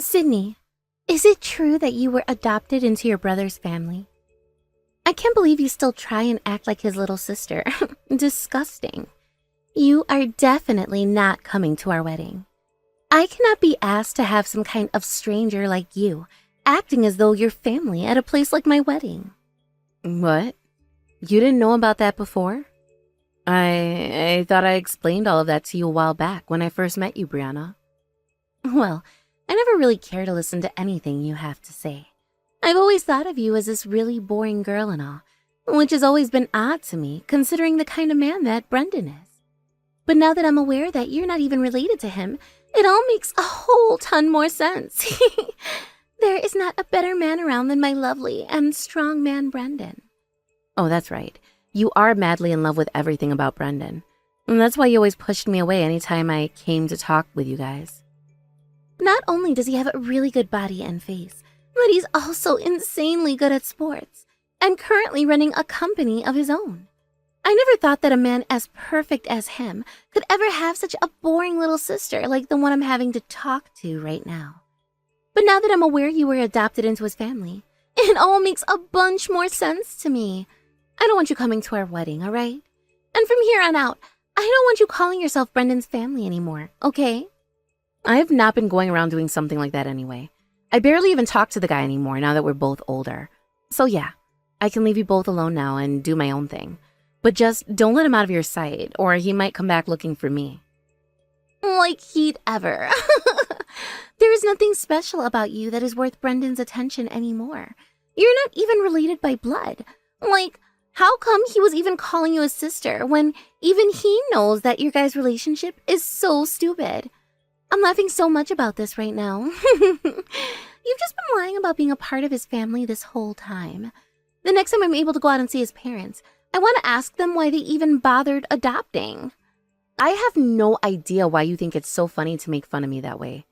Sydney, is it true that you were adopted into your brother's family? I can't believe you still try and act like his little sister. Disgusting. You are definitely not coming to our wedding. I cannot be asked to have some kind of stranger like you acting as though you're family at a place like my wedding. What? You didn't know about that before? I thought I explained all of that to you a while back when I first met you, Brianna. Well, I never really care to listen to anything you have to say. I've always thought of you as this really boring girl and all, which has always been odd to me considering the kind of man that Brendan is. But now that I'm aware that you're not even related to him, it all makes a whole ton more sense. There is not a better man around than my lovely and strong man Brendan. Oh, that's right. You are madly in love with everything about Brendan. And that's why you always pushed me away anytime I came to talk with you guys. Not only does he have a really good body and face, but he's also insanely good at sports and currently running a company of his own. I never thought that a man as perfect as him could ever have such a boring little sister like the one I'm having to talk to right now. But now that I'm aware you were adopted into his family, it all makes a bunch more sense to me. I don't want you coming to our wedding, all right? And from here on out, I don't want you calling yourself Brendan's family anymore, okay? I have not been going around doing something like that anyway. I barely even talk to the guy anymore now that we're both older. So yeah, I can leave you both alone now and do my own thing. But just don't let him out of your sight, or he might come back looking for me. Like he'd ever. There is nothing special about you that is worth Brendan's attention anymore. You're not even related by blood. Like, how come he was even calling you a sister when even he knows that your guys' relationship is so stupid? I'm laughing so much about this right now. You've just been lying about being a part of his family this whole time. The next time I'm able to go out and see his parents, I want to ask them why they even bothered adopting. I have no idea why you think it's so funny to make fun of me that way.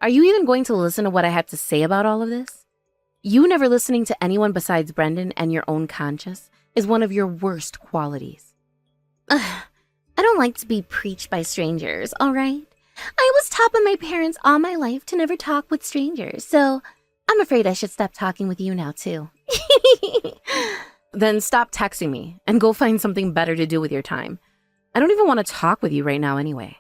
Are you even going to listen to what I have to say about all of this? You never listening to anyone besides Brendan and your own conscience is one of your worst qualities. I don't like to be preached by strangers, all right? I was taught by my parents all my life to never talk with strangers, so I'm afraid I should stop talking with you now, too. Then stop texting me and go find something better to do with your time. I don't even want to talk with you right now anyway.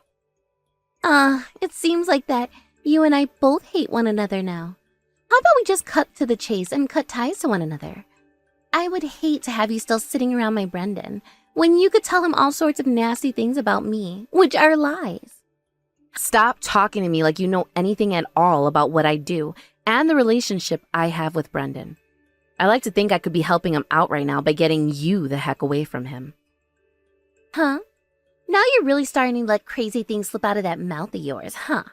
It seems like that you and I both hate one another now. How about we just cut to the chase and cut ties to one another? I would hate to have you still sitting around my Brendan when you could tell him all sorts of nasty things about me, which are lies. Stop talking to me like you know anything at all about what I do and the relationship I have with Brendan. I like to think I could be helping him out right now by getting you the heck away from him. Huh? Now you're really starting to let crazy things slip out of that mouth of yours, huh?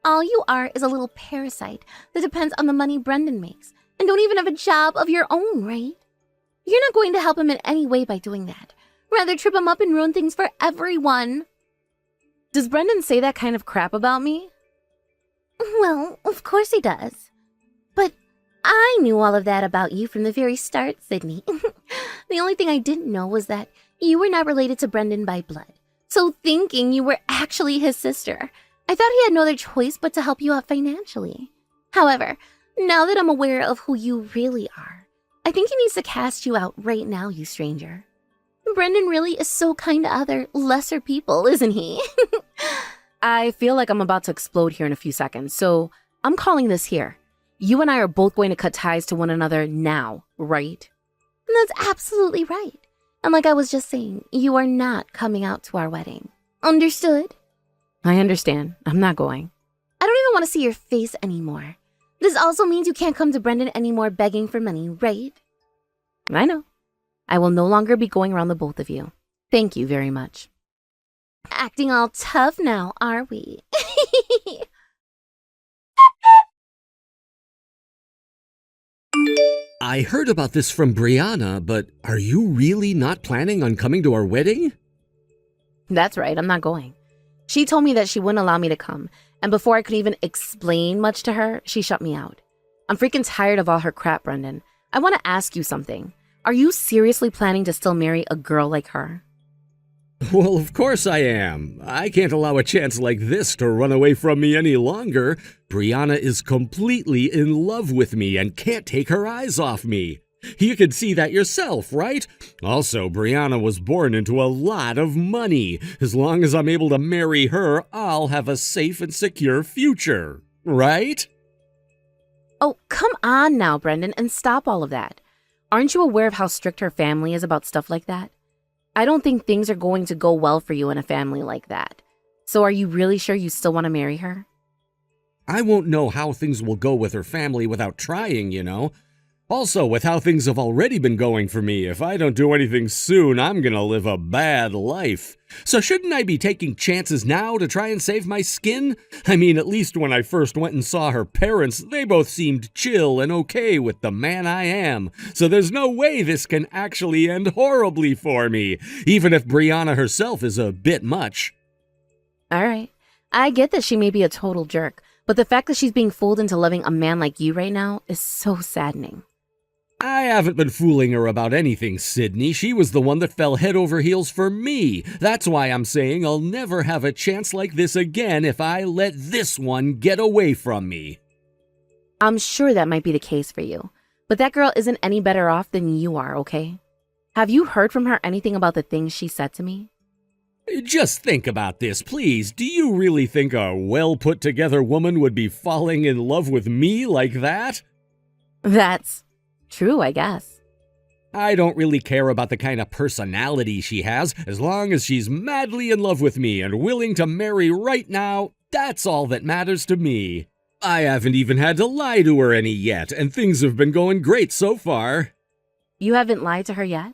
All you are is a little parasite that depends on the money Brendan makes and don't even have a job of your own, right? You're not going to help him in any way by doing that. Rather trip him up and ruin things for everyone. Does Brendan say that kind of crap about me? Well, of course he does. But I knew all of that about you from the very start, Sydney. The only thing I didn't know was that you were not related to Brendan by blood. So thinking you were actually his sister, I thought he had no other choice but to help you out financially. However, now that I'm aware of who you really are, I think he needs to cast you out right now, you stranger. Brendan really is so kind to other, lesser people, isn't he? I feel like I'm about to explode here in a few seconds, so I'm calling this here. You and I are both going to cut ties to one another now, right? That's absolutely right. And like I was just saying, you are not coming out to our wedding. Understood? I understand. I'm not going. I don't even want to see your face anymore. This also means you can't come to Brendan anymore begging for money, right? I know. I will no longer be going around the both of you. Thank you very much. Acting all tough now, are we? I heard about this from Brianna, but are you really not planning on coming to our wedding? That's right, I'm not going. She told me that she wouldn't allow me to come, and before I could even explain much to her, she shut me out. I'm freaking tired of all her crap, Brendan. I want to ask you something. Are you seriously planning to still marry a girl like her? Well, of course I am. I can't allow a chance like this to run away from me any longer. Brianna is completely in love with me and can't take her eyes off me. You can see that yourself, right? Also, Brianna was born into a lot of money. As long as I'm able to marry her, I'll have a safe and secure future, right? Oh, come on now, Brendan, and stop all of that. Aren't you aware of how strict her family is about stuff like that? I don't think things are going to go well for you in a family like that. So are you really sure you still want to marry her? I won't know how things will go with her family without trying, you know. Also, with how things have already been going for me, if I don't do anything soon, I'm gonna live a bad life. So shouldn't I be taking chances now to try and save my skin? I mean, at least when I first went and saw her parents, they both seemed chill and okay with the man I am. So there's no way this can actually end horribly for me, even if Brianna herself is a bit much. All right. I get that she may be a total jerk, but the fact that she's being fooled into loving a man like you right now is so saddening. I haven't been fooling her about anything, Sydney. She was the one that fell head over heels for me. That's why I'm saying I'll never have a chance like this again if I let this one get away from me. I'm sure that might be the case for you, but that girl isn't any better off than you are, okay? Have you heard from her anything about the things she said to me? Just think about this, please. Do you really think a well-put-together woman would be falling in love with me like that? That's true, I guess. I don't really care about the kind of personality she has, as long as she's madly in love with me and willing to marry right now. That's all that matters to me. I haven't even had to lie to her any yet, and things have been going great so far. You haven't lied to her yet?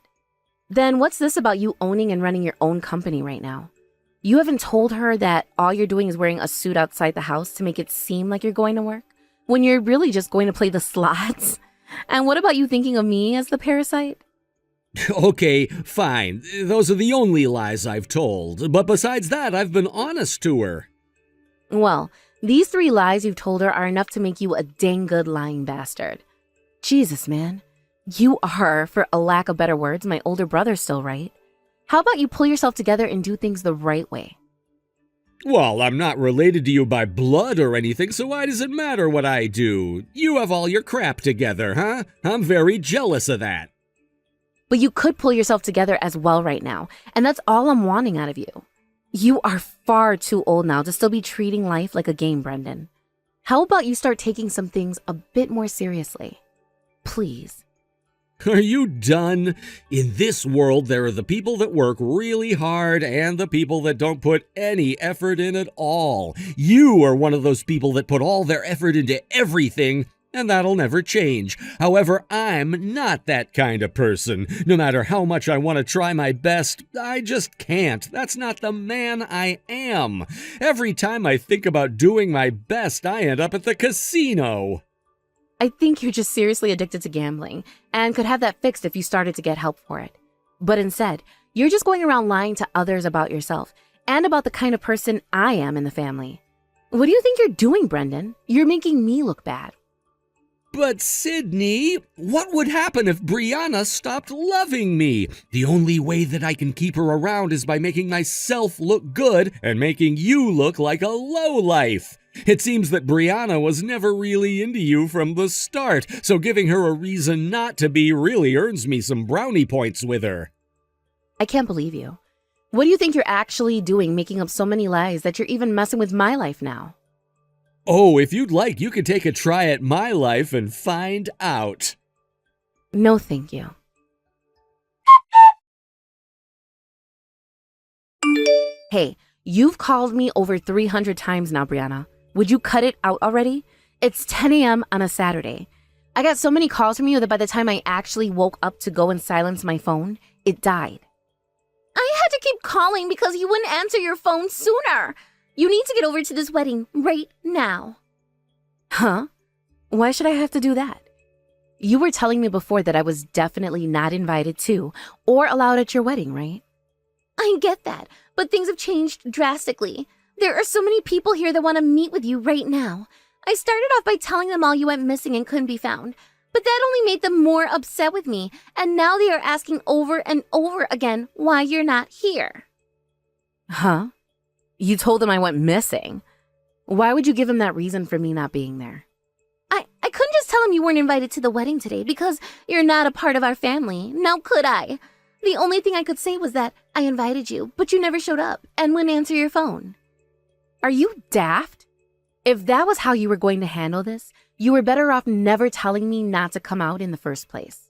Then what's this about you owning and running your own company right now? You haven't told her that all you're doing is wearing a suit outside the house to make it seem like you're going to work, when you're really just going to play the slots? And what about you thinking of me as the parasite? Okay, fine. Those are the only lies I've told. But besides that, I've been honest to her. Well, these 3 lies you've told her are enough to make you a dang good lying bastard. Jesus, man. You are, for a lack of better words, my older brother still, right? How about you pull yourself together and do things the right way? Well, I'm not related to you by blood or anything, so why does it matter what I do? You have all your crap together, huh? I'm very jealous of that. But you could pull yourself together as well right now, and that's all I'm wanting out of you. You are far too old now to still be treating life like a game, Brendan. How about you start taking some things a bit more seriously? Please. Are you done? In this world, there are the people that work really hard and the people that don't put any effort in at all. You are one of those people that put all their effort into everything, and that'll never change. However, I'm not that kind of person. No matter how much I want to try my best, I just can't. That's not the man I am. Every time I think about doing my best, I end up at the casino. I think you're just seriously addicted to gambling and could have that fixed if you started to get help for it. But instead, you're just going around lying to others about yourself and about the kind of person I am in the family. What do you think you're doing, Brendan? You're making me look bad. But Sydney, what would happen if Brianna stopped loving me? The only way that I can keep her around is by making myself look good and making you look like a lowlife. It seems that Brianna was never really into you from the start, so giving her a reason not to be really earns me some brownie points with her. I can't believe you. What do you think you're actually doing, making up so many lies that you're even messing with my life now? Oh, if you'd like, you could take a try at my life and find out. No, thank you. Hey, you've called me over 300 times now, Brianna. Would you cut it out already? It's 10 a.m. on a Saturday. I got so many calls from you that by the time I actually woke up to go and silence my phone, it died. I had to keep calling because you wouldn't answer your phone sooner. You need to get over to this wedding right now. Huh? Why should I have to do that? You were telling me before that I was definitely not invited to or allowed at your wedding, right? I get that, but things have changed drastically. There are so many people here that want to meet with you right now. I started off by telling them all you went missing and couldn't be found, but that only made them more upset with me, and now they are asking over and over again why you're not here. Huh? You told him I went missing. Why would you give him that reason for me not being there? I couldn't just tell him you weren't invited to the wedding today because you're not a part of our family. Now could I? The only thing I could say was that I invited you, but you never showed up and wouldn't answer your phone. Are you daft? If that was how you were going to handle this, you were better off never telling me not to come out in the first place.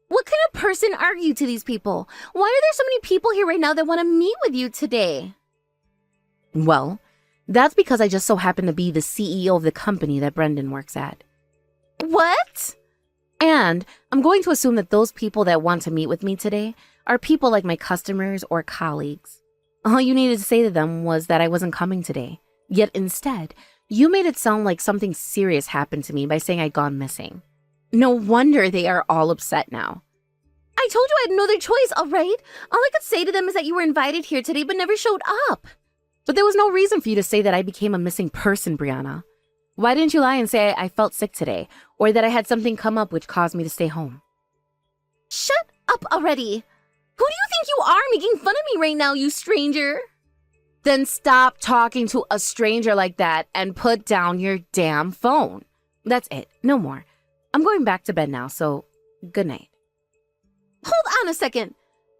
What kind of person are you to these people? Why are there so many people here right now that want to meet with you today? Well, that's because I just so happen to be the CEO of the company that Brendan works at. What? And I'm going to assume that those people that want to meet with me today are people like my customers or colleagues. All you needed to say to them was that I wasn't coming today. Yet instead, you made it sound like something serious happened to me by saying I'd gone missing. No wonder they are all upset now. I told you I had no other choice, all right? All I could say to them is that you were invited here today but never showed up. But there was no reason for you to say that I became a missing person, Brianna. Why didn't you lie and say I felt sick today, or that I had something come up which caused me to stay home? Shut up already. Who do you think you are making fun of me right now, you stranger? Then stop talking to a stranger like that and put down your damn phone. That's it. No more. I'm going back to bed now, so good night. Hold on a second.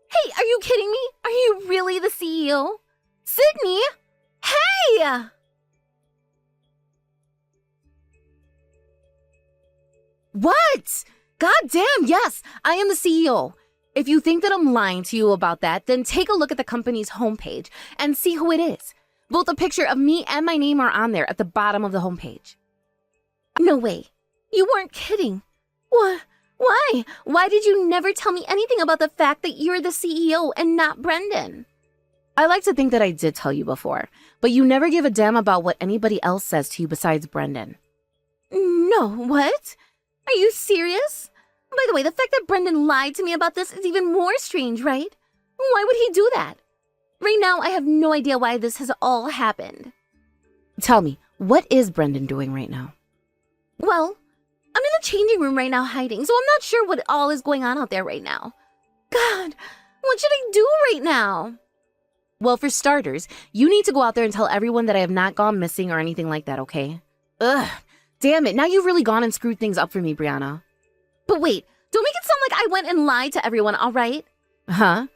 Hey, are you kidding me? Are you really the CEO? Sydney? Hey! What? God damn, yes, I am the CEO. If you think that I'm lying to you about that, then take a look at the company's homepage and see who it is. Both a picture of me and my name are on there at the bottom of the homepage. No way. You weren't kidding. What? Why? Why did you never tell me anything about the fact that you're the CEO and not Brendan? I like to think that I did tell you before, but you never give a damn about what anybody else says to you besides Brendan. No, what? Are you serious? By the way, the fact that Brendan lied to me about this is even more strange, right? Why would he do that? Right now, I have no idea why this has all happened. Tell me, what is Brendan doing right now? Well, I'm in the changing room right now hiding, so I'm not sure what all is going on out there right now. God, what should I do right now? Well, for starters, you need to go out there and tell everyone that I have not gone missing or anything like that, okay? Ugh, damn it, now you've really gone and screwed things up for me, Brianna. But wait, don't make it sound like I went and lied to everyone, all right? Huh?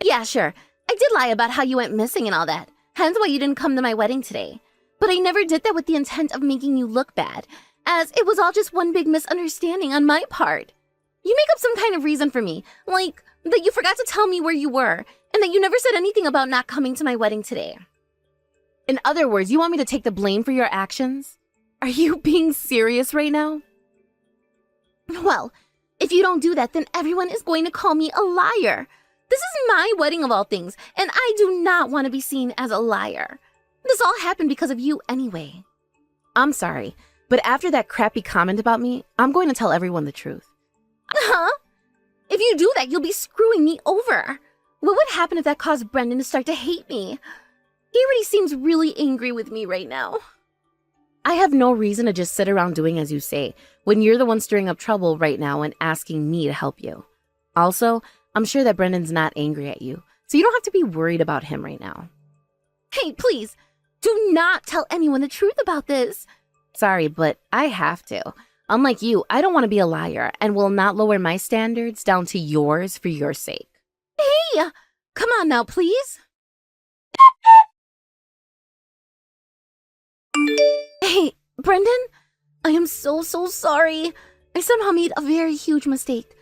Yeah, sure. I did lie about how you went missing and all that. Hence why you didn't come to my wedding today. But I never did that with the intent of making you look bad, as it was all just one big misunderstanding on my part. You make up some kind of reason for me, like that you forgot to tell me where you were, and that you never said anything about not coming to my wedding today. In other words, you want me to take the blame for your actions? Are you being serious right now? Well, if you don't do that, then everyone is going to call me a liar. This is my wedding of all things, and I do not want to be seen as a liar. This all happened because of you anyway. I'm sorry, but after that crappy comment about me, I'm going to tell everyone the truth. Huh? If you do that, you'll be screwing me over. What would happen if that caused Brendan to start to hate me? He already seems really angry with me right now. I have no reason to just sit around doing as you say, when you're the one stirring up trouble right now and asking me to help you. Also, I'm sure that Brendan's not angry at you, so you don't have to be worried about him right now. Hey, please, do not tell anyone the truth about this. Sorry, but I have to. Unlike you, I don't want to be a liar and will not lower my standards down to yours for your sake. Hey, come on now, please. Hey, Brendan, I am so sorry. I somehow made a very huge mistake.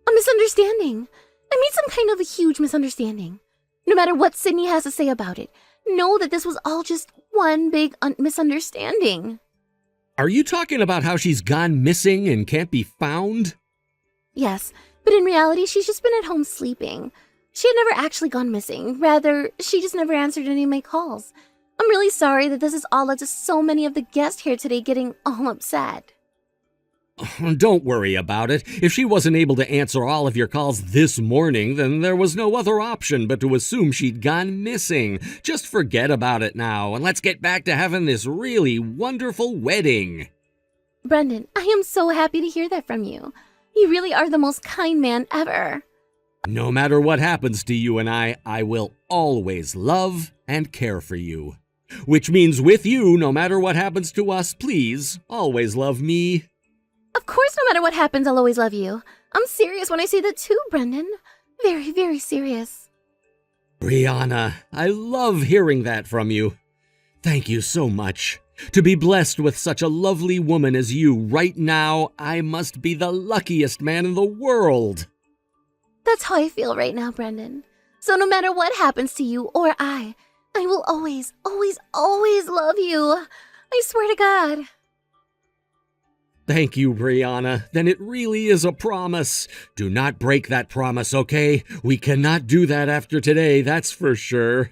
A misunderstanding. I made some kind of a huge misunderstanding. No matter what Sydney has to say about it, know that this was all just one big misunderstanding. Are you talking about how she's gone missing and can't be found? Yes, but in reality, she's just been at home sleeping. She had never actually gone missing. Rather, she just never answered any of my calls. I'm really sorry that this has all led to so many of the guests here today getting all upset. Don't worry about it. If she wasn't able to answer all of your calls this morning, then there was no other option but to assume she'd gone missing. Just forget about it now, and let's get back to having this really wonderful wedding. Brendan, I am so happy to hear that from you. You really are the most kind man ever. No matter what happens to you and I will always love and care for you. Which means with you, no matter what happens to us, please always love me. Of course, no matter what happens, I'll always love you. I'm serious when I say that too, Brendan. Very, very serious. Brianna, I love hearing that from you. Thank you so much. To be blessed with such a lovely woman as you right now, I must be the luckiest man in the world. That's how I feel right now, Brendan. So no matter what happens to you or I will always, always, always love you. I swear to God. Thank you, Brianna. Then it really is a promise. Do not break that promise, okay? We cannot do that after today, that's for sure.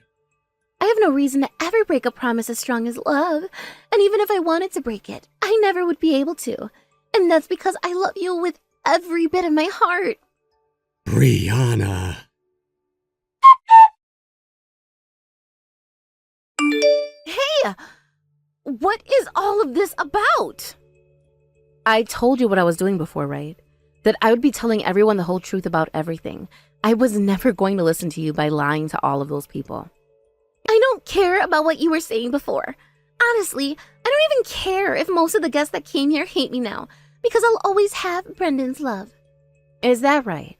I have no reason to ever break a promise as strong as love. And even if I wanted to break it, I never would be able to. And that's because I love you with every bit of my heart. Brianna. Hey! What is all of this about? I told you what I was doing before, right? That I would be telling everyone the whole truth about everything. I was never going to listen to you by lying to all of those people. I don't care about what you were saying before. Honestly, I don't even care if most of the guests that came here hate me now, because I'll always have Brendan's love. Is that right?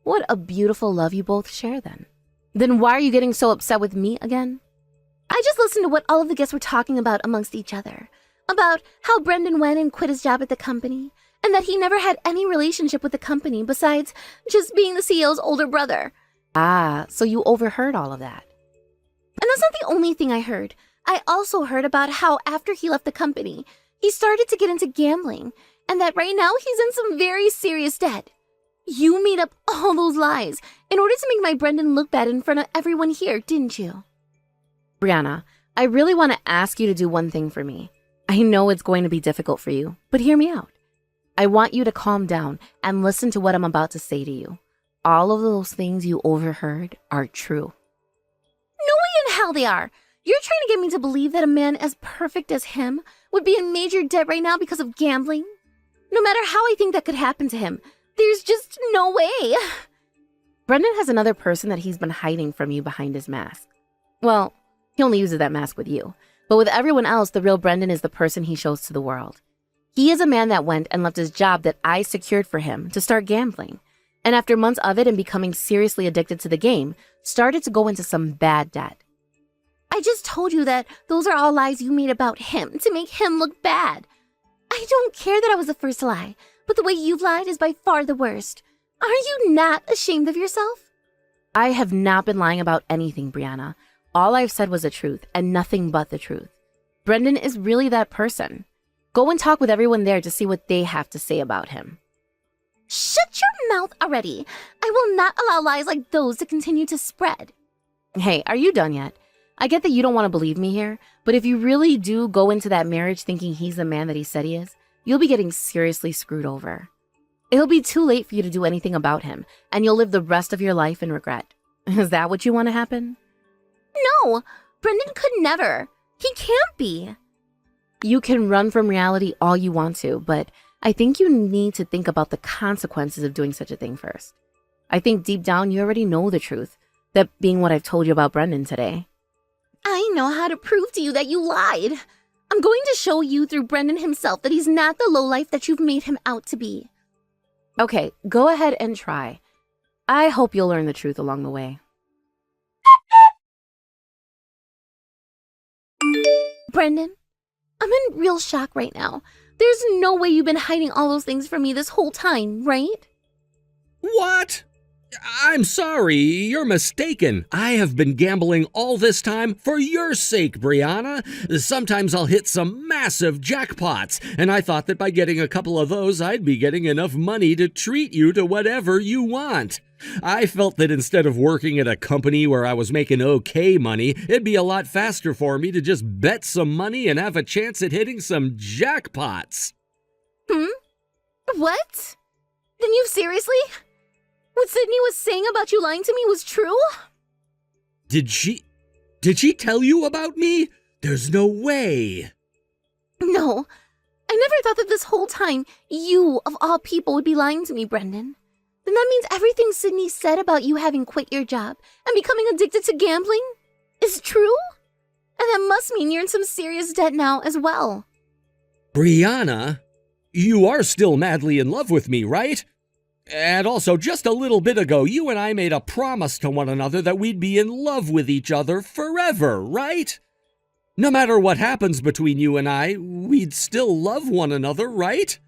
What a beautiful love you both share then. Then why are you getting so upset with me again? I just listened to what all of the guests were talking about amongst each other. About how Brendan went and quit his job at the company, and that he never had any relationship with the company besides just being the CEO's older brother. Ah, so you overheard all of that. And that's not the only thing I heard. I also heard about how after he left the company, he started to get into gambling, and that right now he's in some very serious debt. You made up all those lies in order to make my Brendan look bad in front of everyone here, didn't you? Brianna, I really want to ask you to do one thing for me. I know it's going to be difficult for you, but hear me out. I want you to calm down and listen to what I'm about to say to you. All of those things you overheard are true. No way in hell they are. You're trying to get me to believe that a man as perfect as him would be in major debt right now because of gambling? No matter how I think that could happen to him, there's just no way. Brendan has another person that he's been hiding from you behind his mask. Well, he only uses that mask with you. But with everyone else, the real Brendan is the person he shows to the world. He is a man that went and left his job that I secured for him to start gambling. And after months of it and becoming seriously addicted to the game, started to go into some bad debt. I just told you that those are all lies you made about him to make him look bad. I don't care that I was the first to lie, but the way you've lied is by far the worst. Are you not ashamed of yourself? I have not been lying about anything, Brianna. All I've said was the truth and nothing but the truth. Brendan is really that person. Go and talk with everyone there to see what they have to say about him. Shut your mouth already. I will not allow lies like those to continue to spread. Hey, are you done yet? I get that you don't want to believe me here, but if you really do go into that marriage thinking he's the man that he said he is, you'll be getting seriously screwed over. It'll be too late for you to do anything about him, and you'll live the rest of your life in regret. Is that what you want to happen? No, Brendan could never. He can't be. You can run from reality all you want to, but I think you need to think about the consequences of doing such a thing first. I think deep down you already know the truth, that being what I've told you about Brendan today. I know how to prove to you that you lied. I'm going to show you through Brendan himself that he's not the lowlife that you've made him out to be. Okay, go ahead and try. I hope you'll learn the truth along the way. Brendan, I'm in real shock right now. There's no way you've been hiding all those things from me this whole time, right? What? I'm sorry, you're mistaken. I have been gambling all this time for your sake, Brianna. Sometimes I'll hit some massive jackpots, and I thought that by getting a couple of those, I'd be getting enough money to treat you to whatever you want. I felt that instead of working at a company where I was making okay money, it'd be a lot faster for me to just bet some money and have a chance at hitting some jackpots. What? Then you seriously? What Sydney was saying about you lying to me was true? Did she tell you about me? There's no way. No, I never thought that this whole time you, of all people, would be lying to me, Brendan. Then that means everything Sydney said about you having quit your job and becoming addicted to gambling? is true? And that must mean you're in some serious debt now as well. Brianna, you are still madly in love with me, right? And also, just a little bit ago, you and I made a promise to one another that we'd be in love with each other forever, right? No matter what happens between you and I, we'd still love one another, right?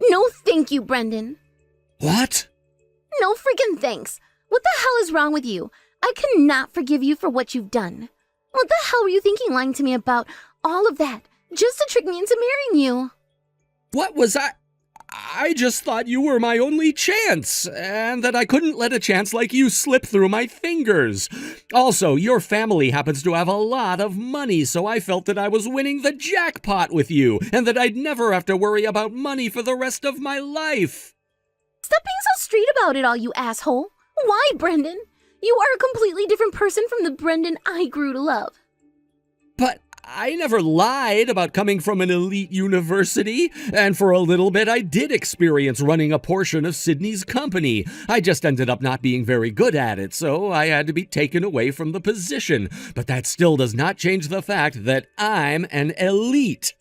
No thank you, Brendan. What? No freaking thanks. What the hell is wrong with you? I cannot forgive you for what you've done. What the hell were you thinking lying to me about all of that just to trick me into marrying you? What was I just thought you were my only chance, and that I couldn't let a chance like you slip through my fingers. Also, your family happens to have a lot of money, so I felt that I was winning the jackpot with you, and that I'd never have to worry about money for the rest of my life. Stop being so straight about it all, you asshole. Why, Brendan? You are a completely different person from the Brendan I grew to love. But I never lied about coming from an elite university, and for a little bit I did experience running a portion of Sydney's company. I just ended up not being very good at it, so I had to be taken away from the position. But that still does not change the fact that I'm an elite.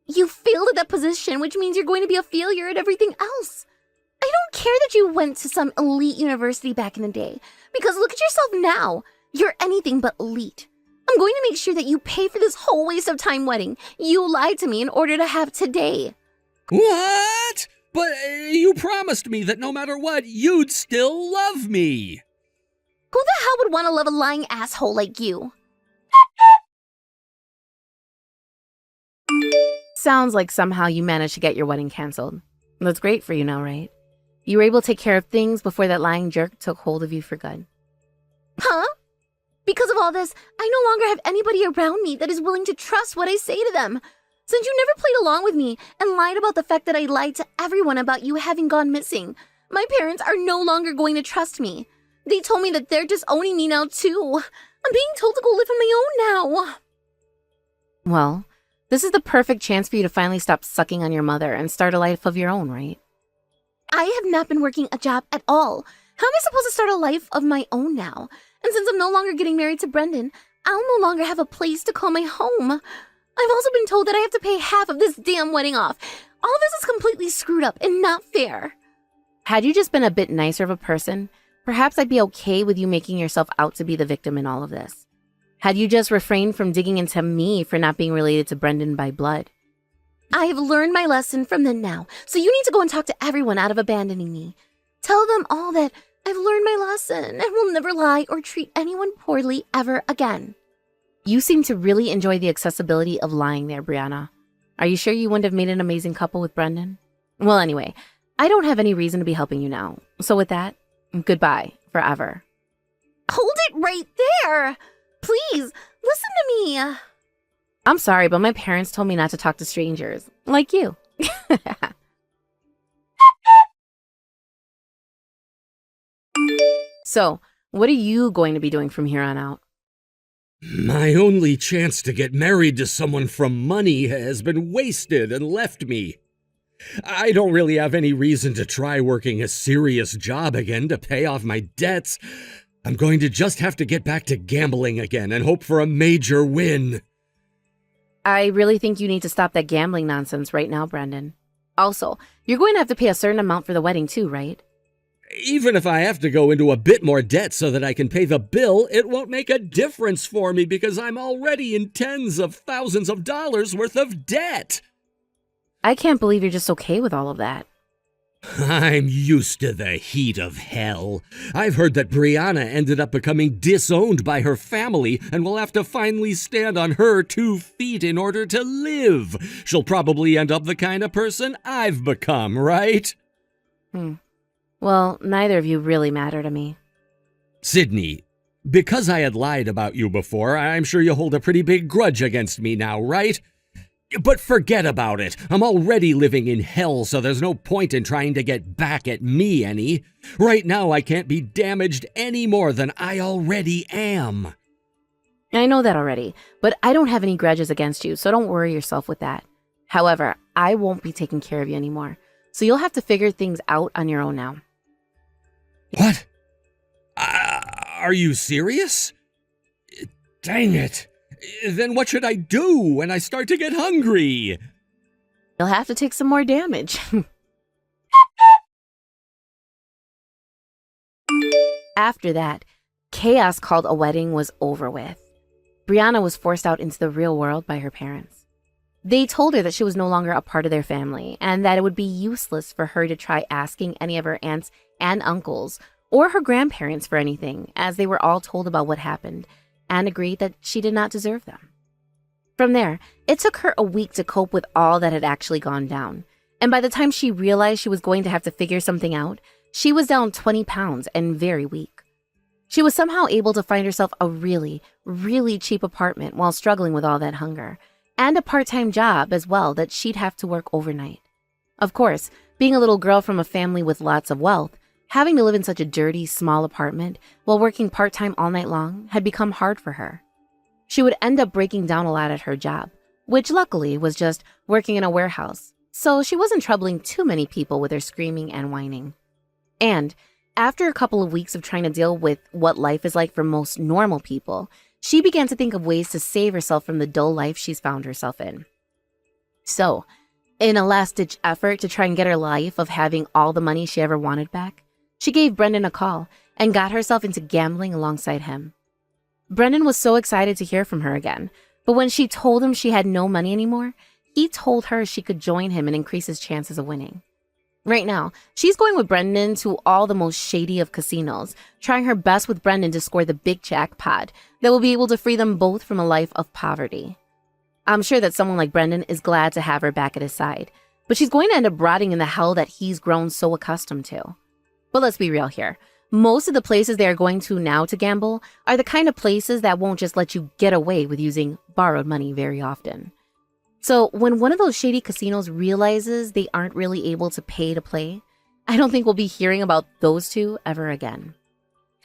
You failed at that position, which means you're going to be a failure at everything else. I don't care that you went to some elite university back in the day, because look at yourself now. You're anything but elite. I'm going to make sure that you pay for this whole waste of time wedding you lied to me in order to have today. What? But you promised me that no matter what, you'd still love me. Who the hell would want to love a lying asshole like you? Sounds like somehow you managed to get your wedding canceled. That's great for you now, right? You were able to take care of things before that lying jerk took hold of you for good. Huh? Because of all this, I no longer have anybody around me that is willing to trust what I say to them. Since you never played along with me and lied about the fact that I lied to everyone about you having gone missing, my parents are no longer going to trust me. They told me that they're disowning me now too. I'm being told to go live on my own now. Well, this is the perfect chance for you to finally stop sucking on your mother and start a life of your own, right? I have not been working a job at all. How am I supposed to start a life of my own now? And since I'm no longer getting married to Brendan, I'll no longer have a place to call my home. I've also been told that I have to pay half of this damn wedding off. All of this is completely screwed up and not fair. Had you just been a bit nicer of a person, perhaps I'd be okay with you making yourself out to be the victim in all of this. Had you just refrained from digging into me for not being related to Brendan by blood. I have learned my lesson from then now, so you need to go and talk to everyone out of abandoning me. Tell them all that I've learned my lesson and will never lie or treat anyone poorly ever again. You seem to really enjoy the accessibility of lying there, Brianna. Are you sure you wouldn't have made an amazing couple with Brendan? Well, anyway, I don't have any reason to be helping you now. So with that, goodbye forever. Hold it right there! Please, listen to me. I'm sorry, but my parents told me not to talk to strangers. Like you. So, what are you going to be doing from here on out? My only chance to get married to someone from money has been wasted and left me. I don't really have any reason to try working a serious job again to pay off my debts. I'm going to just have to get back to gambling again and hope for a major win. I really think you need to stop that gambling nonsense right now, Brendan. Also, you're going to have to pay a certain amount for the wedding too, right? Even if I have to go into a bit more debt so that I can pay the bill, it won't make a difference for me because I'm already in tens of thousands of dollars worth of debt. I can't believe you're just okay with all of that. I'm used to the heat of hell. I've heard that Brianna ended up becoming disowned by her family and will have to finally stand on her 2 feet in order to live. She'll probably end up the kind of person I've become, right? Well, neither of you really matter to me. Sydney, because I had lied about you before, I'm sure you hold a pretty big grudge against me now, right? But forget about it. I'm already living in hell, so there's no point in trying to get back at me any. Right now, I can't be damaged any more than I already am. I know that already, but I don't have any grudges against you, so don't worry yourself with that. However, I won't be taking care of you anymore, so you'll have to figure things out on your own now. What? Are you serious? Dang it! Then what should I do when I start to get hungry? You'll have to take some more damage. After that, chaos called a wedding was over with. Brianna was forced out into the real world by her parents. They told her that she was no longer a part of their family and that it would be useless for her to try asking any of her aunts and uncles or her grandparents for anything, as they were all told about what happened and agreed that she did not deserve them. From there, it took her a week to cope with all that had actually gone down. And by the time she realized she was going to have to figure something out, she was down 20 pounds and very weak. She was somehow able to find herself a really, really cheap apartment while struggling with all that hunger, and a part-time job as well that she'd have to work overnight. Of course, being a little girl from a family with lots of wealth, having to live in such a dirty, small apartment while working part-time all night long had become hard for her. She would end up breaking down a lot at her job, which luckily was just working in a warehouse, so she wasn't troubling too many people with her screaming and whining. And after a couple of weeks of trying to deal with what life is like for most normal people, she began to think of ways to save herself from the dull life she's found herself in. So, in a last-ditch effort to try and get her life of having all the money she ever wanted back, she gave Brendan a call and got herself into gambling alongside him. Brendan was so excited to hear from her again, but when she told him she had no money anymore, he told her she could join him and increase his chances of winning. Right now, she's going with Brendan to all the most shady of casinos, trying her best with Brendan to score the big jackpot that will be able to free them both from a life of poverty. I'm sure that someone like Brendan is glad to have her back at his side, but she's going to end up rotting in the hell that he's grown so accustomed to. But let's be real here. Most of the places they are going to now to gamble are the kind of places that won't just let you get away with using borrowed money very often. So when one of those shady casinos realizes they aren't really able to pay to play, I don't think we'll be hearing about those two ever again.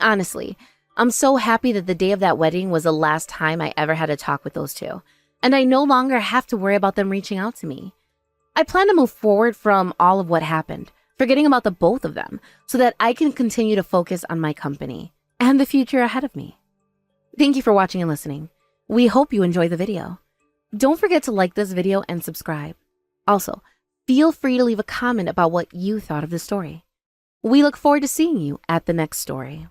Honestly, I'm so happy that the day of that wedding was the last time I ever had a talk with those two, and I no longer have to worry about them reaching out to me. I plan to move forward from all of what happened, forgetting about the both of them, so that I can continue to focus on my company and the future ahead of me. Thank you for watching and listening. We hope you enjoyed the video. Don't forget to like this video and subscribe. Also, feel free to leave a comment about what you thought of the story. We look forward to seeing you at the next story.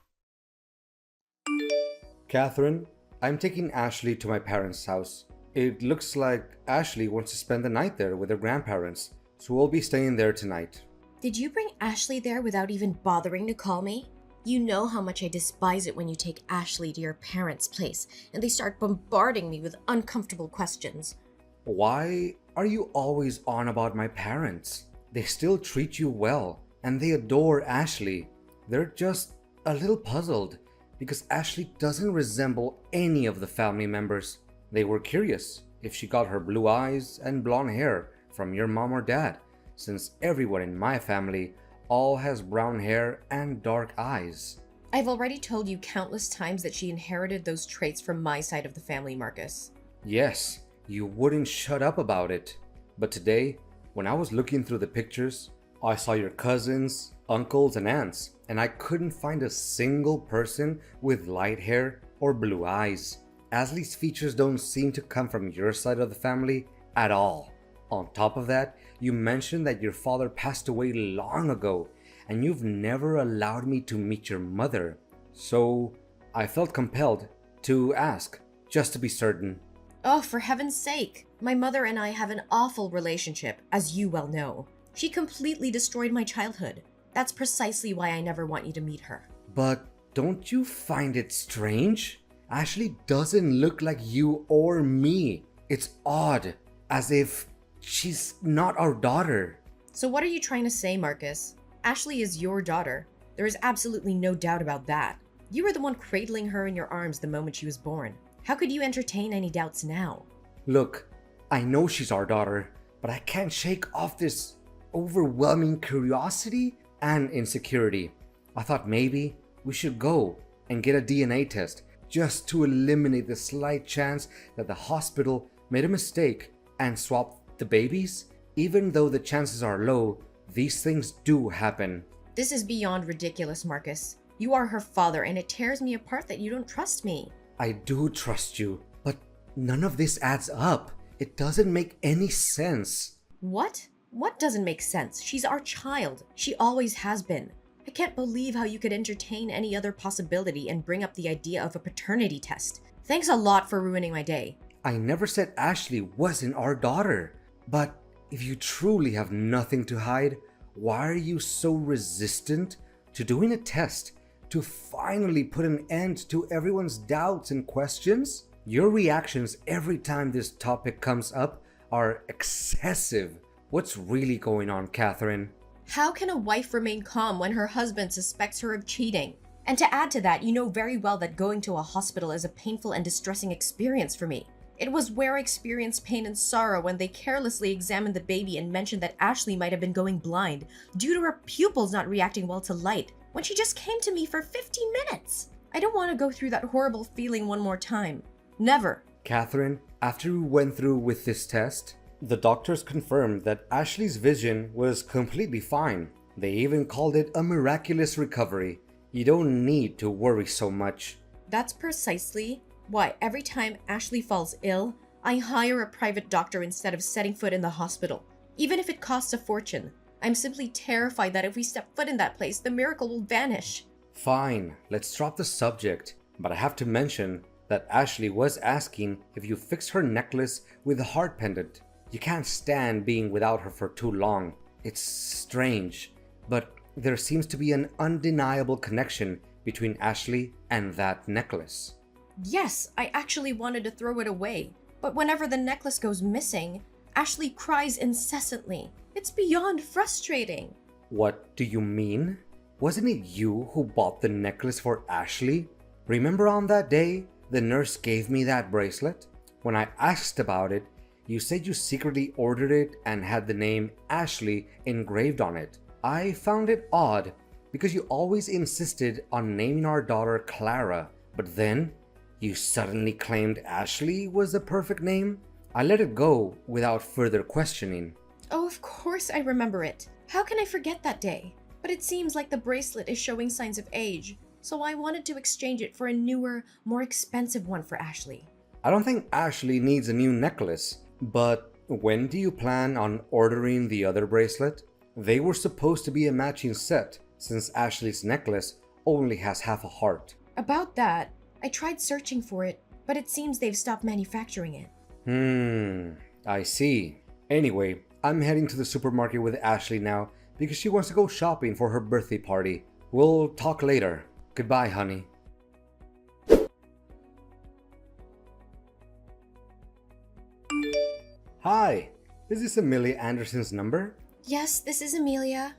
Catherine, I'm taking Ashley to my parents' house. It looks like Ashley wants to spend the night there with her grandparents, so we'll be staying there tonight. Did you bring Ashley there without even bothering to call me? You know how much I despise it when you take Ashley to your parents' place and they start bombarding me with uncomfortable questions. Why are you always on about my parents? They still treat you well, and they adore Ashley. They're just a little puzzled because Ashley doesn't resemble any of the family members. They were curious if she got her blue eyes and blonde hair from your mom or dad, since everyone in my family all has brown hair and dark eyes. I've already told you countless times that she inherited those traits from my side of the family, Marcus. Yes, you wouldn't shut up about it. But today, when I was looking through the pictures, I saw your cousins, uncles, and aunts, and I couldn't find a single person with light hair or blue eyes. Ashley's features don't seem to come from your side of the family at all. On top of that, you mentioned that your father passed away long ago, and you've never allowed me to meet your mother. So I felt compelled to ask, just to be certain. Oh, for heaven's sake! My mother and I have an awful relationship, as you well know. She completely destroyed my childhood. That's precisely why I never want you to meet her. But don't you find it strange? Ashley doesn't look like you or me. It's odd, as if she's not our daughter. So what are you trying to say, Marcus? Ashley is your daughter. There is absolutely no doubt about that. You were the one cradling her in your arms the moment she was born. How could you entertain any doubts now? Look, I know she's our daughter, but I can't shake off this overwhelming curiosity and insecurity. I thought maybe we should go and get a DNA test just to eliminate the slight chance that the hospital made a mistake and swapped the babies. Even though the chances are low, these things do happen. This is beyond ridiculous, Marcus. You are her father, and it tears me apart that you don't trust me. I do trust you, but none of this adds up. It doesn't make any sense. What? What doesn't make sense? She's our child. She always has been. I can't believe how you could entertain any other possibility and bring up the idea of a paternity test. Thanks a lot for ruining my day. I never said Ashley wasn't our daughter. But if you truly have nothing to hide, why are you so resistant to doing a test to finally put an end to everyone's doubts and questions? Your reactions every time this topic comes up are excessive. What's really going on, Catherine? How can a wife remain calm when her husband suspects her of cheating? And to add to that, you know very well that going to a hospital is a painful and distressing experience for me. It was where I experienced pain and sorrow when they carelessly examined the baby and mentioned that Ashley might have been going blind due to her pupils not reacting well to light when she just came to me for 15 minutes. I don't want to go through that horrible feeling one more time. Never. Catherine, after we went through with this test, the doctors confirmed that Ashley's vision was completely fine. They even called it a miraculous recovery. You don't need to worry so much. That's precisely why every time Ashley falls ill, I hire a private doctor instead of setting foot in the hospital. Even if it costs a fortune, I'm simply terrified that if we step foot in that place, the miracle will vanish. Fine, let's drop the subject. But I have to mention that Ashley was asking if you fixed her necklace with a heart pendant. You can't stand being without her for too long. It's strange, but there seems to be an undeniable connection between Ashley and that necklace. Yes, I actually wanted to throw it away, but whenever the necklace goes missing, Ashley cries incessantly. It's beyond frustrating. What do you mean? Wasn't it you who bought the necklace for Ashley? Remember on that day, the nurse gave me that bracelet? When I asked about it, you said you secretly ordered it and had the name Ashley engraved on it. I found it odd because you always insisted on naming our daughter Clara, but then you suddenly claimed Ashley was the perfect name. I let it go without further questioning. Oh, of course I remember it. How can I forget that day? But it seems like the bracelet is showing signs of age, so I wanted to exchange it for a newer, more expensive one for Ashley. I don't think Ashley needs a new necklace, but when do you plan on ordering the other bracelet? They were supposed to be a matching set, since Ashley's necklace only has half a heart. About that, I tried searching for it, but it seems they've stopped manufacturing it. I see. Anyway, I'm heading to the supermarket with Ashley now because she wants to go shopping for her birthday party. We'll talk later. Goodbye, honey. Hi, is this Amelia Anderson's number? Yes, this is Amelia.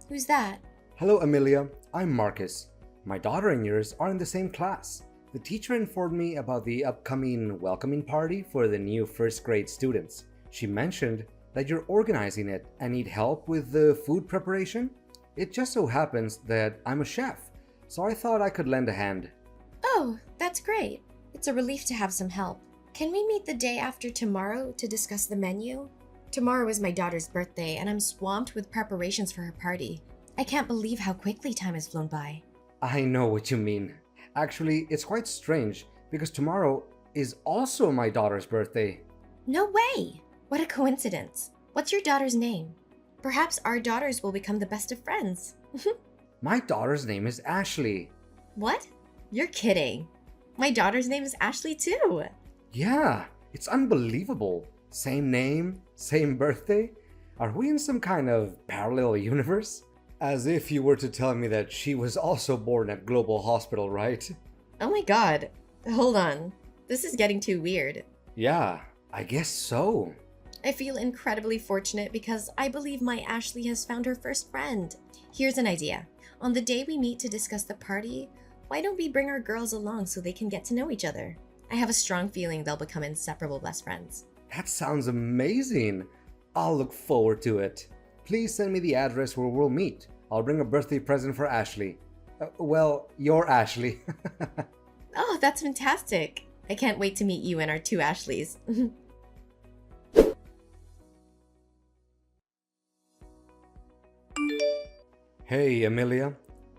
Who's that? Hello, Amelia. I'm Marcus. My daughter and yours are in the same class. The teacher informed me about the upcoming welcoming party for the new first grade students. She mentioned that you're organizing it and need help with the food preparation. It just so happens that I'm a chef, so I thought I could lend a hand. Oh, that's great. It's a relief to have some help. Can we meet the day after tomorrow to discuss the menu? Tomorrow is my daughter's birthday and I'm swamped with preparations for her party. I can't believe how quickly time has flown by. I know what you mean. Actually, it's quite strange because tomorrow is also my daughter's birthday. No way! What a coincidence. What's your daughter's name? Perhaps our daughters will become the best of friends. My daughter's name is Ashley. What? You're kidding. My daughter's name is Ashley too. Yeah, it's unbelievable. Same name, same birthday. Are we in some kind of parallel universe? As if you were to tell me that she was also born at Global Hospital, right? Oh my god. Hold on. This is getting too weird. Yeah, I guess so. I feel incredibly fortunate because I believe my Ashley has found her first friend. Here's an idea. On the day we meet to discuss the party, why don't we bring our girls along so they can get to know each other? I have a strong feeling they'll become inseparable best friends. That sounds amazing. I'll look forward to it. Please send me the address where we'll meet. I'll bring a birthday present for Ashley. Well, your Ashley. Oh, that's fantastic. I can't wait to meet you and our two Ashleys. Hey, Amelia.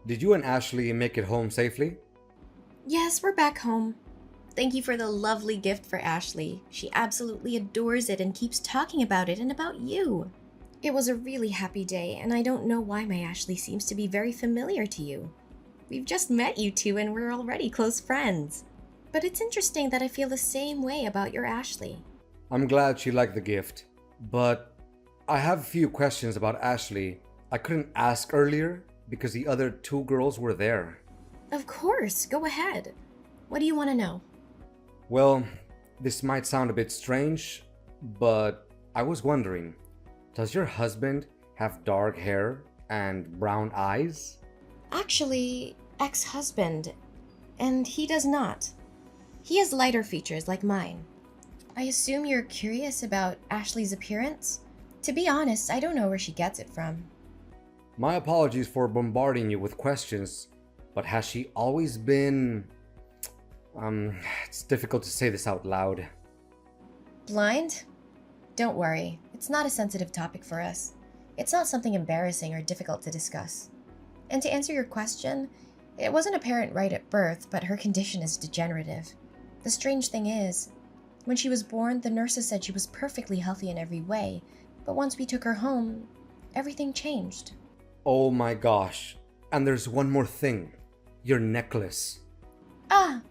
Did you and Ashley make it home safely? Yes, we're back home. Thank you for the lovely gift for Ashley. She absolutely adores it and keeps talking about it and about you. It was a really happy day, and I don't know why my Ashley seems to be very familiar to you. We've just met you two and we're already close friends. But it's interesting that I feel the same way about your Ashley. I'm glad she liked the gift, but I have a few questions about Ashley I couldn't ask earlier because the other two girls were there. Of course, go ahead. What do you want to know? Well, this might sound a bit strange, but I was wondering, does your husband have dark hair and brown eyes? Actually, ex-husband, and he does not. He has lighter features like mine. I assume you're curious about Ashley's appearance? To be honest, I don't know where she gets it from. My apologies for bombarding you with questions, but has she always been... it's difficult to say this out loud. Blind? Don't worry, it's not a sensitive topic for us. It's not something embarrassing or difficult to discuss. And to answer your question, it wasn't apparent right at birth, but her condition is degenerative. The strange thing is, when she was born, the nurses said she was perfectly healthy in every way, but once we took her home, everything changed. Oh my gosh. And there's one more thing. Your necklace. Ah,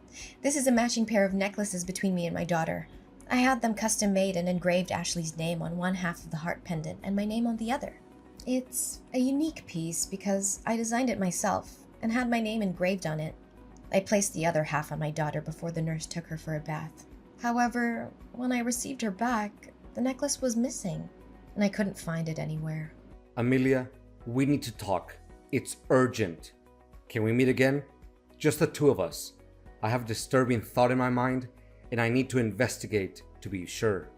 this is a matching pair of necklaces between me and my daughter. I had them custom made and engraved Ashley's name on one half of the heart pendant and my name on the other. It's a unique piece because I designed it myself and had my name engraved on it. I placed the other half on my daughter before the nurse took her for a bath. However, when I received her back, the necklace was missing and I couldn't find it anywhere. Amelia, we need to talk. It's urgent. Can we meet again? Just the two of us. I have a disturbing thought in my mind and I need to investigate to be sure.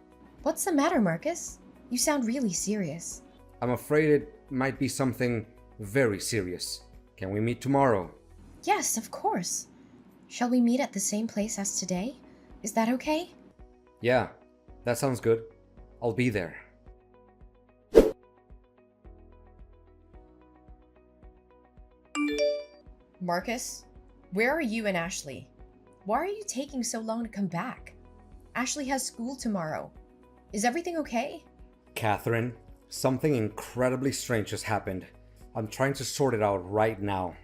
What's the matter, Marcus? You sound really serious. I'm afraid it might be something very serious. Can we meet tomorrow? Yes, of course. Shall we meet at the same place as today? Is that okay? Yeah, that sounds good. I'll be there. Marcus, where are you and Ashley? Why are you taking so long to come back? Ashley has school tomorrow. Is everything okay? Catherine, something incredibly strange has happened. I'm trying to sort it out right now.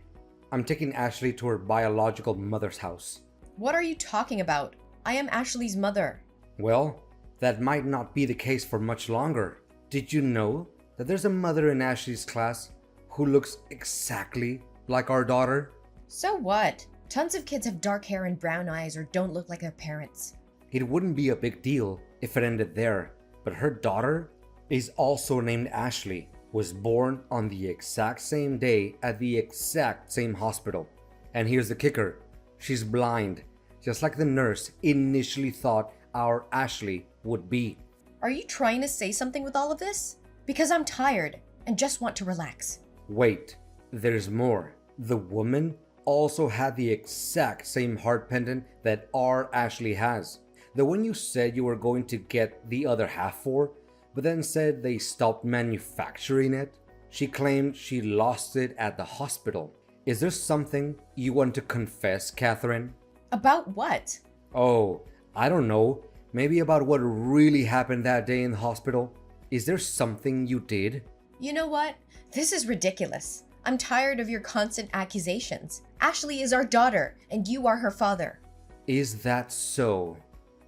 I'm taking Ashley to her biological mother's house. What are you talking about? I am Ashley's mother. Well, that might not be the case for much longer. Did you know that there's a mother in Ashley's class who looks exactly like our daughter? So what? Tons of kids have dark hair and brown eyes or don't look like their parents. It wouldn't be a big deal if it ended there, but her daughter is also named Ashley, was born on the exact same day at the exact same hospital. And here's the kicker, she's blind, just like the nurse initially thought our Ashley would be. Are you trying to say something with all of this? Because I'm tired and just want to relax. Wait, there's more. The woman also had the exact same heart pendant that our Ashley has. The one you said you were going to get the other half for, but then said they stopped manufacturing it. She claimed she lost it at the hospital. Is there something you want to confess, Catherine? About what? Oh, I don't know. Maybe about what really happened that day in the hospital? Is there something you did? You know what? This is ridiculous. I'm tired of your constant accusations. Ashley is our daughter, and you are her father. Is that so?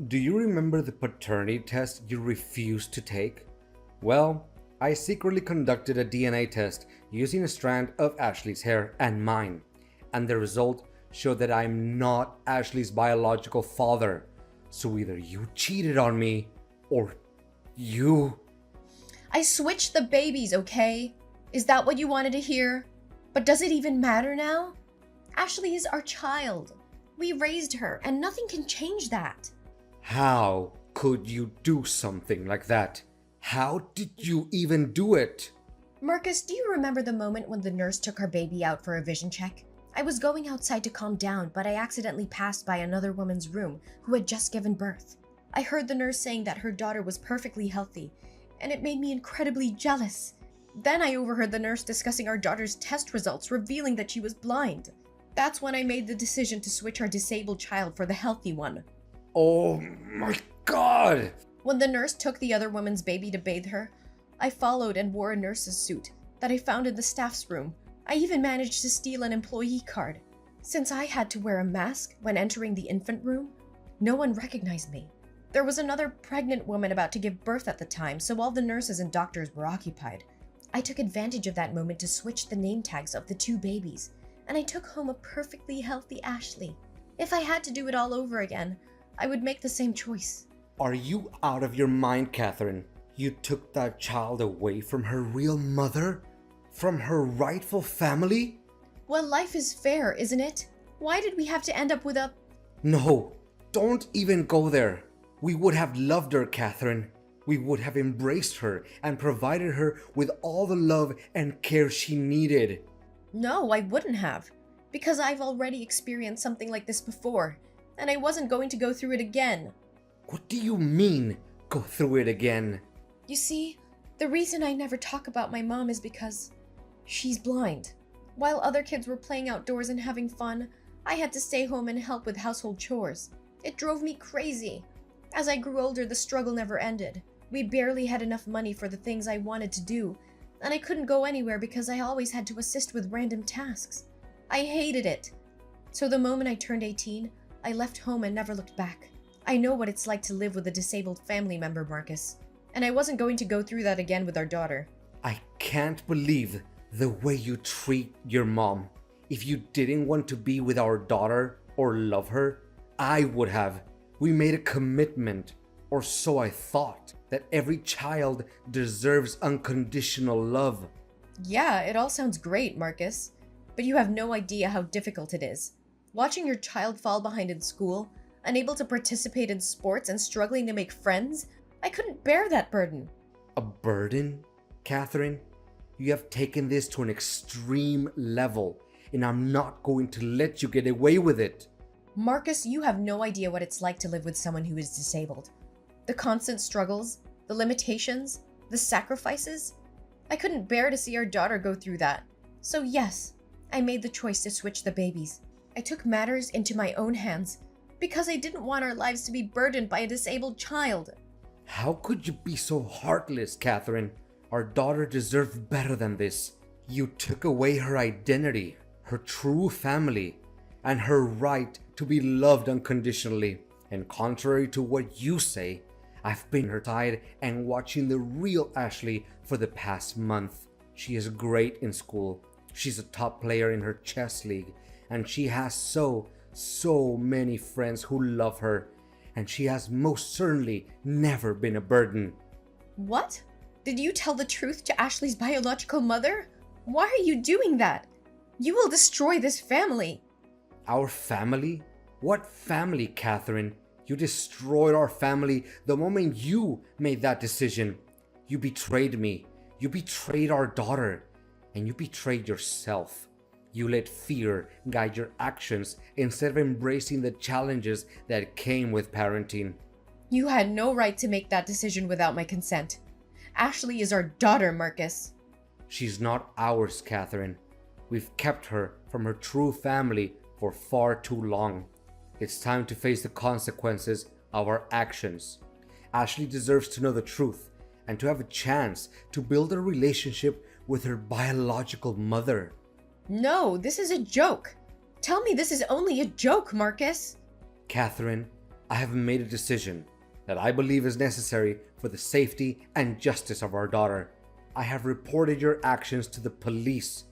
Do you remember the paternity test you refused to take? Well, I secretly conducted a DNA test using a strand of Ashley's hair and mine, and the result showed that I'm not Ashley's biological father. So either you cheated on me, or you... I switched the babies, okay? Is that what you wanted to hear? But does it even matter now? Ashley is our child. We raised her, and nothing can change that. How could you do something like that? How did you even do it? Marcus, do you remember the moment when the nurse took her baby out for a vision check? I was going outside to calm down, but I accidentally passed by another woman's room who had just given birth. I heard the nurse saying that her daughter was perfectly healthy, and it made me incredibly jealous. Then I overheard the nurse discussing our daughter's test results, revealing that she was blind. That's when I made the decision to switch our disabled child for the healthy one. Oh my god! When the nurse took the other woman's baby to bathe her, I followed and wore a nurse's suit that I found in the staff's room. I even managed to steal an employee card. Since I had to wear a mask when entering the infant room, no one recognized me. There was another pregnant woman about to give birth at the time, so all the nurses and doctors were occupied. I took advantage of that moment to switch the name tags of the two babies, and I took home a perfectly healthy Ashley. If I had to do it all over again, I would make the same choice. Are you out of your mind, Catherine? You took that child away from her real mother? From her rightful family? Well, life is fair, isn't it? Why did we have to end up with a... No, don't even go there. We would have loved her, Catherine. We would have embraced her and provided her with all the love and care she needed. No, I wouldn't have. Because I've already experienced something like this before, and I wasn't going to go through it again. What do you mean, go through it again? You see, the reason I never talk about my mom is because she's blind. While other kids were playing outdoors and having fun, I had to stay home and help with household chores. It drove me crazy. As I grew older, the struggle never ended. We barely had enough money for the things I wanted to do, and I couldn't go anywhere because I always had to assist with random tasks. I hated it. So the moment I turned 18, I left home and never looked back. I know what it's like to live with a disabled family member, Marcus, and I wasn't going to go through that again with our daughter. I can't believe the way you treat your mom. If you didn't want to be with our daughter or love her, I would have. We made a commitment, or so I thought, that every child deserves unconditional love. Yeah, it all sounds great, Marcus, but you have no idea how difficult it is. Watching your child fall behind in school, unable to participate in sports, and struggling to make friends, I couldn't bear that burden. A burden? Catherine, you have taken this to an extreme level, and I'm not going to let you get away with it. Marcus, you have no idea what it's like to live with someone who is disabled. The constant struggles, the limitations, the sacrifices. I couldn't bear to see our daughter go through that. So yes, I made the choice to switch the babies. I took matters into my own hands because I didn't want our lives to be burdened by a disabled child. How could you be so heartless, Catherine? Our daughter deserved better than this. You took away her identity, her true family, and her right to be loved unconditionally. And contrary to what you say, I've been her side and watching the real Ashley for the past month. She is great in school. She's a top player in her chess league, and she has so many friends who love her, and she has most certainly never been a burden. What? Did you tell the truth to Ashley's biological mother? Why are you doing that? You will destroy this family. Our family? What family, Catherine? You destroyed our family the moment you made that decision. You betrayed me. You betrayed our daughter. And you betrayed yourself. You let fear guide your actions instead of embracing the challenges that came with parenting. You had no right to make that decision without my consent. Ashley is our daughter, Marcus. She's not ours, Catherine. We've kept her from her true family for far too long. It's time to face the consequences of our actions. Ashley deserves to know the truth and to have a chance to build a relationship with her biological mother. No, this is a joke. Tell me this is only a joke, Marcus. Catherine, I have made a decision that I believe is necessary for the safety and justice of our daughter. I have reported your actions to the police.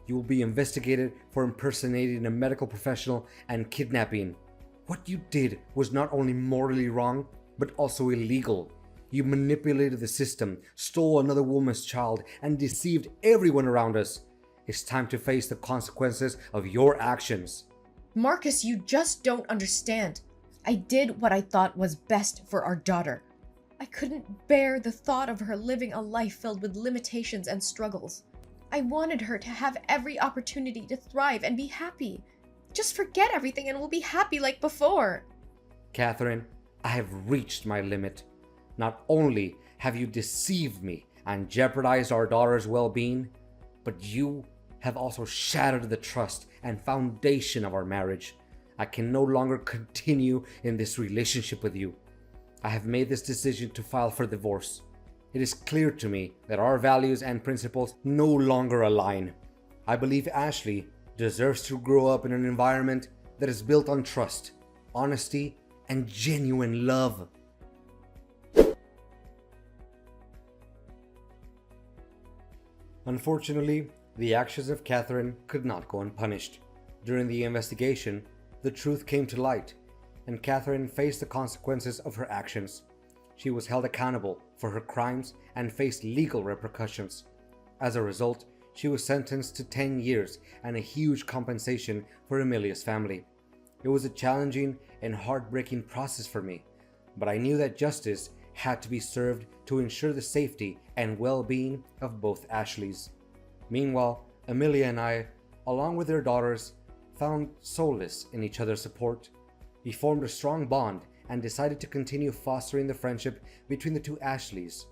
You will be investigated for impersonating a medical professional and kidnapping. What you did was not only morally wrong, but also illegal. You manipulated the system, stole another woman's child, and deceived everyone around us. It's time to face the consequences of your actions. Marcus, you just don't understand. I did what I thought was best for our daughter. I couldn't bear the thought of her living a life filled with limitations and struggles. I wanted her to have every opportunity to thrive and be happy. Just forget everything and we'll be happy like before. Catherine, I have reached my limit. Not only have you deceived me and jeopardized our daughter's well-being, but you have also shattered the trust and foundation of our marriage. I can no longer continue in this relationship with you. I have made this decision to file for divorce. It is clear to me that our values and principles no longer align. I believe Ashley deserves to grow up in an environment that is built on trust, honesty, and genuine love. Unfortunately, the actions of Catherine could not go unpunished. During the investigation, the truth came to light, and Catherine faced the consequences of her actions. She was held accountable for her crimes and faced legal repercussions. As a result, she was sentenced to 10 years and a huge compensation for Amelia's family. It was a challenging and heartbreaking process for me, but I knew that justice had to be served to ensure the safety and well-being of both Ashleys. Meanwhile, Amelia and I, along with their daughters, found solace in each other's support. We formed a strong bond and decided to continue fostering the friendship between the two Ashleys.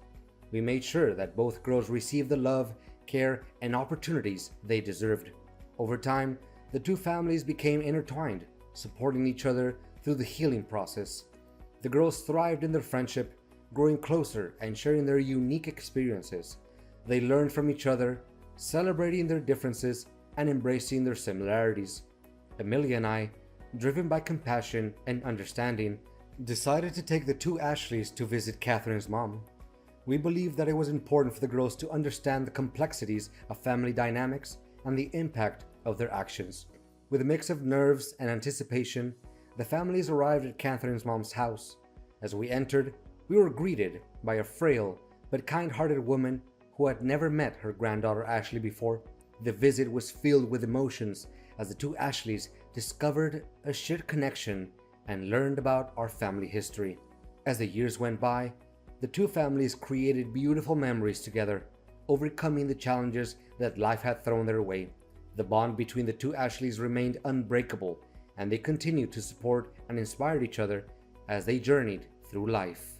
We made sure that both girls received the love, care, and opportunities they deserved. Over time, the two families became intertwined, supporting each other through the healing process. The girls thrived in their friendship, growing closer and sharing their unique experiences. They learned from each other, celebrating their differences and embracing their similarities. Amelia and I, driven by compassion and understanding, decided to take the two Ashleys to visit Catherine's mom. We believed that it was important for the girls to understand the complexities of family dynamics and the impact of their actions. With a mix of nerves and anticipation, the families arrived at Catherine's mom's house. As we entered, we were greeted by a frail but kind-hearted woman who had never met her granddaughter Ashley before. The visit was filled with emotions as the two Ashleys discovered a shared connection and learned about our family history. As the years went by, the two families created beautiful memories together, overcoming the challenges that life had thrown their way. The bond between the two Ashleys remained unbreakable, and they continued to support and inspire each other as they journeyed through life.